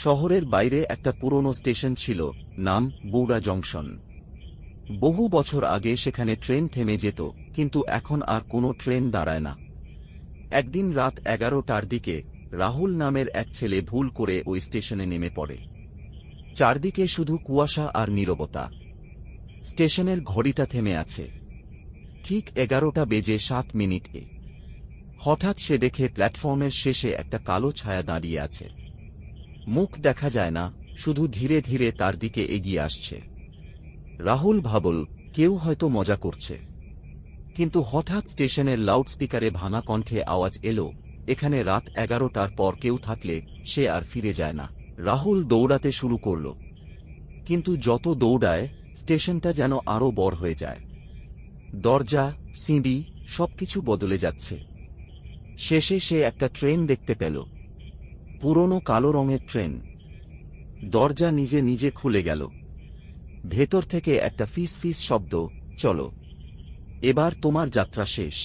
শহরের বাইরে একটা পুরনো স্টেশন ছিল, নাম বৌড়া জংশন। বহু বছর আগে সেখানে ট্রেন থেমে যেত, কিন্তু এখন আর কোনো ট্রেন দাঁড়ায় না। একদিন রাত 11টার দিকে রাহুল নামের এক ছেলে ভুল করে ওই স্টেশনে নেমে পড়ে। চারদিকে শুধু কুয়াশা আর নীরবতা। স্টেশনের ঘড়িটা থেমে আছে, ঠিক 11:07। হঠাৎ সে দেখে প্ল্যাটফর্মের শেষে একটা কালো ছায়া দাঁড়িয়ে আছে। মুখ দেখা যায় না, শুধু ধীরে ধীরে তার দিকে এগিয়ে আসছে। রাহুল ভাবল কেউ হয়তো মজা করছে, কিন্তু হঠাৎ স্টেশনের লাউডস্পিকারে ভাঙা কণ্ঠে আওয়াজ এলো, এখানে রাত 11টার পর কেউ থাকলে সে আর ফিরে যায় না। রাহুল দৌড়াতে শুরু করল, কিন্তু যত দৌড়ায় স্টেশনটা যেন আরো বড় হয়ে যায়। দরজা, সিঁড়ি সবকিছু বদলে যাচ্ছে। শেষে সে একটা ট্রেন দেখতে পেল, পুরনো কালো রঙের ট্রেন। দরজা নিজে নিজে খুলে গেল। ভেতর থেকে একটা ফিস ফিস শব্দ, চলো, এবার তোমার যাত্রা শেষ।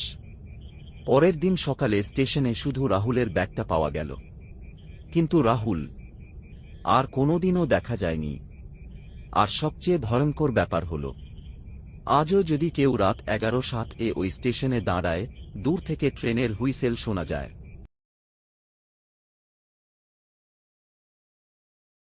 পরের দিন সকালে স্টেশনে শুধু রাহুলের ব্যাগটা পাওয়া গেল, কিন্তু রাহুল আর কোনোদিনও দেখা যায়নি। আর সবচেয়ে ভয়ঙ্কর ব্যাপার হল, আজও যদি কেউ রাত 11:07 ওই স্টেশনে দাঁড়ায়, দূর থেকে ট্রেনের হুইসেল শোনা যায়।